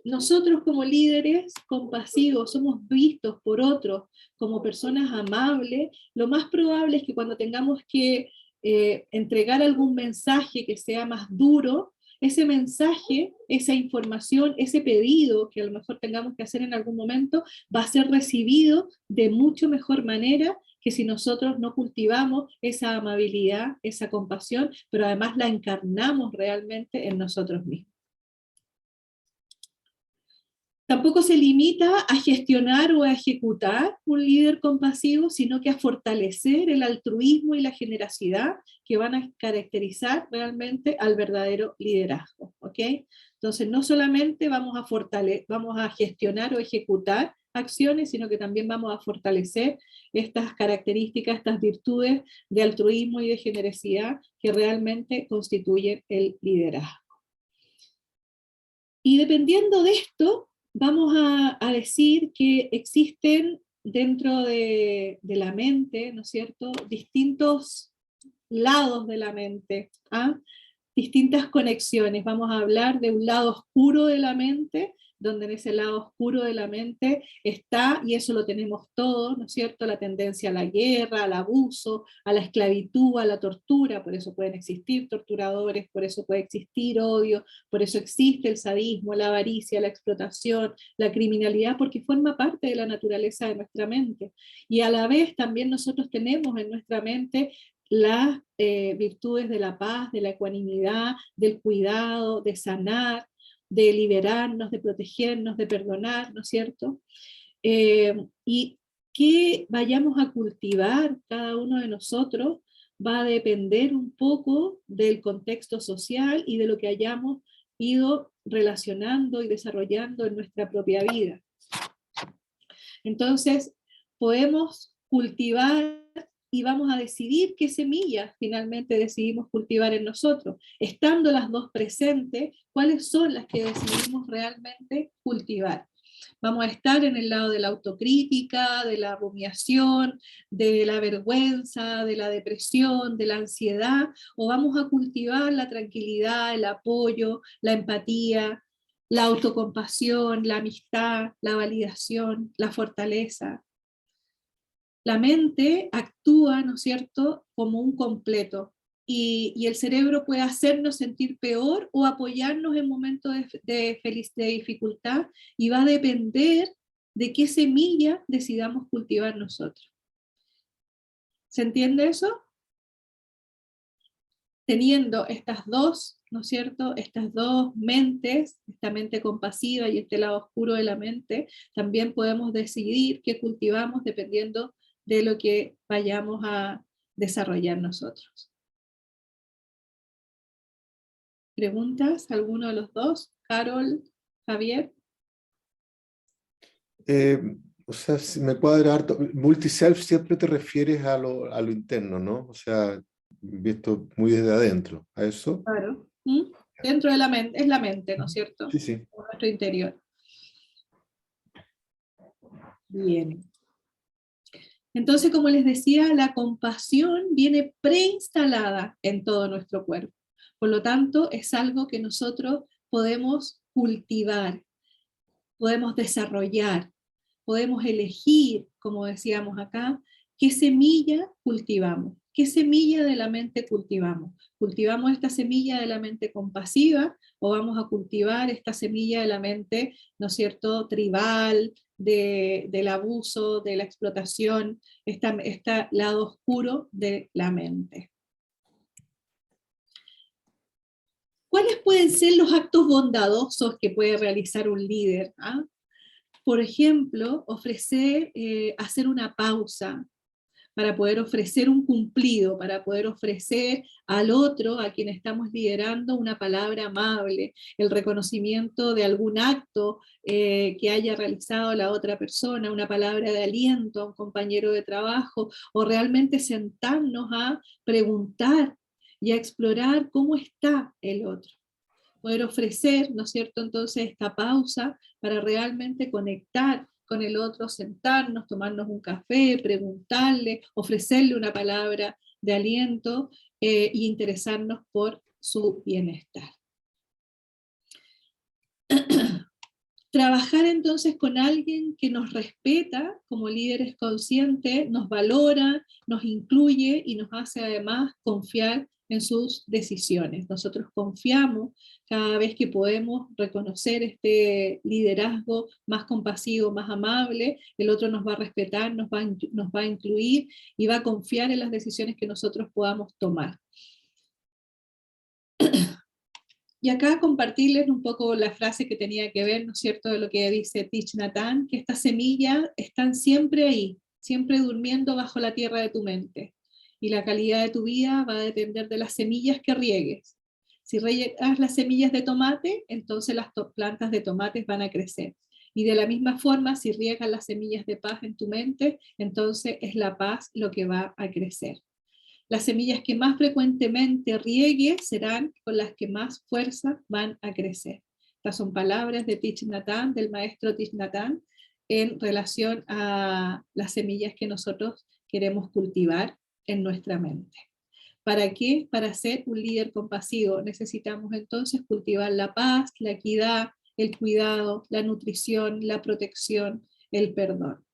A: nosotros como líderes compasivos somos vistos por otros como personas amables, lo más probable es que cuando tengamos que entregar algún mensaje que sea más duro, ese mensaje, esa información, ese pedido que a lo mejor tengamos que hacer en algún momento, va a ser recibido de mucho mejor manera que si nosotros no cultivamos esa amabilidad, esa compasión, pero además la encarnamos realmente en nosotros mismos. Tampoco se limita a gestionar o a ejecutar un líder compasivo, sino que a fortalecer el altruismo y la generosidad que van a caracterizar realmente al verdadero liderazgo, ¿ok? Entonces no solamente vamos a gestionar o ejecutar acciones, sino que también vamos a fortalecer estas características, estas virtudes de altruismo y de generosidad que realmente constituyen el liderazgo. Y dependiendo de esto, vamos a decir que existen dentro de la mente, ¿no es cierto?, distintos lados de la mente, ¿ah? Distintas conexiones. Vamos a hablar de un lado oscuro de la mente, donde en ese lado oscuro de la mente está, y eso lo tenemos todos, ¿no es cierto?, la tendencia a la guerra, al abuso, a la esclavitud, a la tortura, por eso pueden existir torturadores, por eso puede existir odio, por eso existe el sadismo, la avaricia, la explotación, la criminalidad, porque forma parte de la naturaleza de nuestra mente. Y a la vez también nosotros tenemos en nuestra mente las virtudes de la paz, de la ecuanimidad, del cuidado, de sanar, de liberarnos, de protegernos, de perdonar, ¿no es cierto? Y que vayamos a cultivar cada uno de nosotros va a depender un poco del contexto social y de lo que hayamos ido relacionando y desarrollando en nuestra propia vida. Entonces, podemos cultivar y vamos a decidir qué semillas finalmente decidimos cultivar en nosotros. Estando las dos presentes, ¿cuáles son las que decidimos realmente cultivar? Vamos a estar en el lado de la autocrítica, de la rumiación, de la vergüenza, de la depresión, de la ansiedad, o vamos a cultivar la tranquilidad, el apoyo, la empatía, la autocompasión, la amistad, la validación, la fortaleza. La mente actúa, ¿no es cierto?, como un completo, y el cerebro puede hacernos sentir peor o apoyarnos en momentos de dificultad, y va a depender de qué semilla decidamos cultivar nosotros. ¿Se entiende eso? Teniendo estas dos, ¿no es cierto?, estas dos mentes, esta mente compasiva y este lado oscuro de la mente, también podemos decidir qué cultivamos dependiendo de lo que vayamos a desarrollar nosotros. ¿Preguntas? ¿Alguno de los dos? Carol, Javier.
B: O sea, si me cuadra harto. Multiself siempre te refieres a lo interno, ¿no? O sea, visto muy desde adentro, ¿a eso?
A: Claro. ¿Mm? Dentro de la mente, es la mente, ¿no es cierto?
B: Sí, sí.
A: Nuestro interior. Bien. Entonces, como les decía, la compasión viene preinstalada en todo nuestro cuerpo. Por lo tanto, es algo que nosotros podemos cultivar, podemos desarrollar, podemos elegir, como decíamos acá, ¿Qué semilla cultivamos? ¿Qué semilla de la mente cultivamos? ¿Cultivamos esta semilla de la mente compasiva o vamos a cultivar esta semilla de la mente, ¿no es cierto?, tribal, del abuso, de la explotación, este lado oscuro de la mente? ¿Cuáles pueden ser los actos bondadosos que puede realizar un líder? ¿Ah? Por ejemplo, hacer una pausa para poder ofrecer un cumplido, para poder ofrecer al otro, a quien estamos liderando, una palabra amable, el reconocimiento de algún acto que haya realizado la otra persona, una palabra de aliento a un compañero de trabajo, o realmente sentarnos a preguntar y a explorar cómo está el otro. Poder ofrecer, ¿no es cierto?, entonces esta pausa para realmente conectar con el otro, sentarnos, tomarnos un café, preguntarle, ofrecerle una palabra de aliento e interesarnos por su bienestar. Trabajar entonces con alguien que nos respeta como líderes conscientes, nos valora, nos incluye y nos hace además confiar en sus decisiones. Nosotros confiamos cada vez que podemos reconocer este liderazgo más compasivo, más amable, el otro nos va a respetar, nos va a incluir y va a confiar en las decisiones que nosotros podamos tomar. Y acá compartirles un poco la frase que tenía que ver, ¿no es cierto?, de lo que dice Thich Nhat Hanh, que estas semillas están siempre ahí, siempre durmiendo bajo la tierra de tu mente. Y la calidad de tu vida va a depender de las semillas que riegues. Si riegas las semillas de tomate, entonces las plantas de tomates van a crecer. Y de la misma forma, si riegas las semillas de paz en tu mente, entonces es la paz lo que va a crecer. Las semillas que más frecuentemente riegues serán con las que más fuerza van a crecer. Estas son palabras de Thich Nhat Hanh, del maestro Thich Nhat Hanh, en relación a las semillas que nosotros queremos cultivar en nuestra mente. ¿Para qué? Para ser un líder compasivo necesitamos entonces cultivar la paz, la equidad, el cuidado, la nutrición, la protección, el perdón.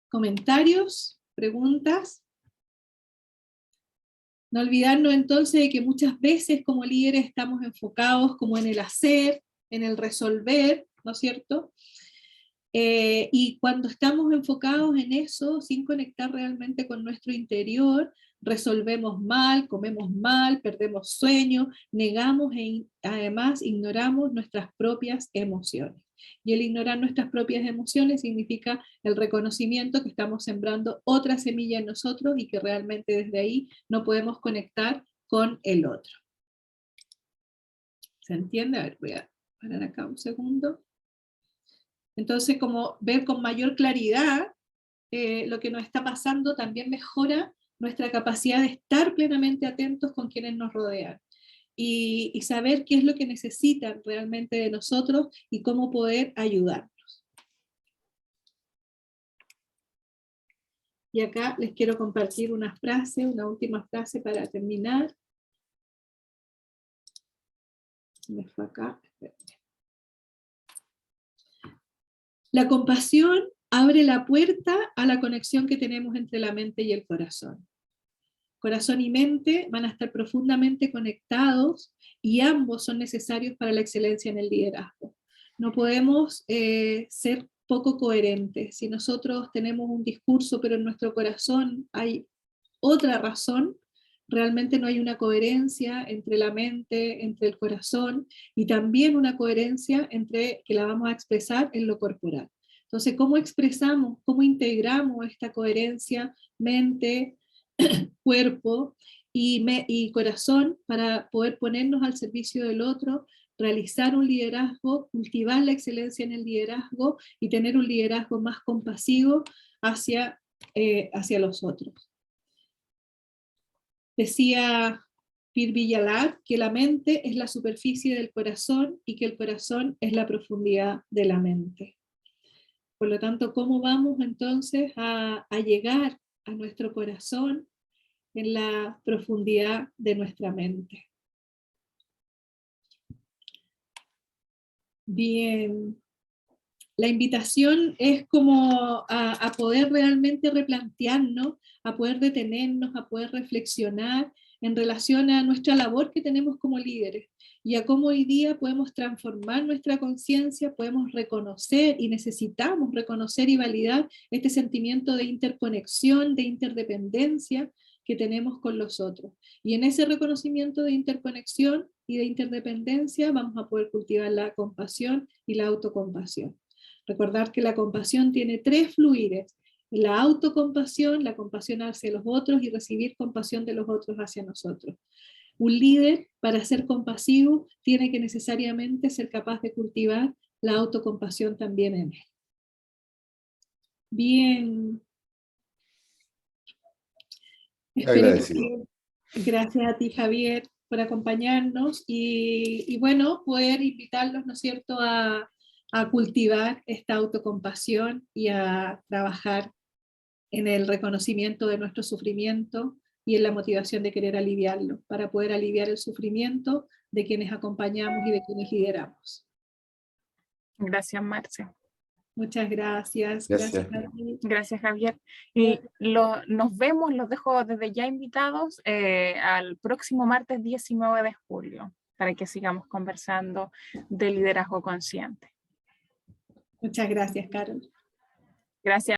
A: ¿Comentarios? ¿Preguntas? No olvidarnos entonces de que muchas veces como líderes estamos enfocados como en el hacer, en el resolver, ¿no es cierto? Y cuando estamos enfocados en eso, sin conectar realmente con nuestro interior, resolvemos mal, comemos mal, perdemos sueño, negamos e además ignoramos nuestras propias emociones. Y el ignorar nuestras propias emociones significa el reconocimiento que estamos sembrando otra semilla en nosotros y que realmente desde ahí no podemos conectar con el otro. ¿Se entiende? A ver, voy a parar acá un segundo. Entonces, como ver con mayor claridad lo que nos está pasando también mejora nuestra capacidad de estar plenamente atentos con quienes nos rodean. Y saber qué es lo que necesitan realmente de nosotros y cómo poder ayudarnos. Y acá les quiero compartir una frase, una última frase para terminar. Me fue acá. La compasión abre la puerta a la conexión que tenemos entre la mente y el corazón. Corazón y mente van a estar profundamente conectados y ambos son necesarios para la excelencia en el liderazgo. No podemos ser poco coherentes. Si nosotros tenemos un discurso pero en nuestro corazón hay otra razón, realmente no hay una coherencia entre la mente, entre el corazón y también una coherencia entre que la vamos a expresar en lo corporal. Entonces, ¿cómo expresamos, cómo integramos esta coherencia mente, cuerpo y corazón para poder ponernos al servicio del otro, realizar un liderazgo, cultivar la excelencia en el liderazgo y tener un liderazgo más compasivo hacia los otros? Decía Pir Villalar que la mente es la superficie del corazón y que el corazón es la profundidad de la mente. Por lo tanto, ¿cómo vamos entonces a llegar a nuestro corazón en la profundidad de nuestra mente? Bien. La invitación es como a poder realmente replantearnos, a poder detenernos, a poder reflexionar en relación a nuestra labor que tenemos como líderes y a cómo hoy día podemos transformar nuestra conciencia, podemos reconocer y necesitamos reconocer y validar este sentimiento de interconexión, de interdependencia que tenemos con los otros. Y en ese reconocimiento de interconexión y de interdependencia vamos a poder cultivar la compasión y la autocompasión. Recordar que la compasión tiene 3 fluires: la autocompasión, la compasión hacia los otros y recibir compasión de los otros hacia nosotros. Un líder, para ser compasivo, tiene que necesariamente ser capaz de cultivar la autocompasión también en él. Bien. Espero que, gracias a ti, Javier, por acompañarnos y bueno, poder invitarlos, ¿no es cierto?, a cultivar esta autocompasión y a trabajar en el reconocimiento de nuestro sufrimiento y en la motivación de querer aliviarlo, para poder aliviar el sufrimiento de quienes acompañamos y de quienes lideramos.
C: Gracias, Marce.
A: Muchas gracias. Gracias, Javier.
C: Gracias, Javier. Y nos vemos, los dejo desde ya invitados al próximo martes 19 de julio, para que sigamos conversando de liderazgo consciente.
A: Muchas gracias, Carol.
C: Gracias.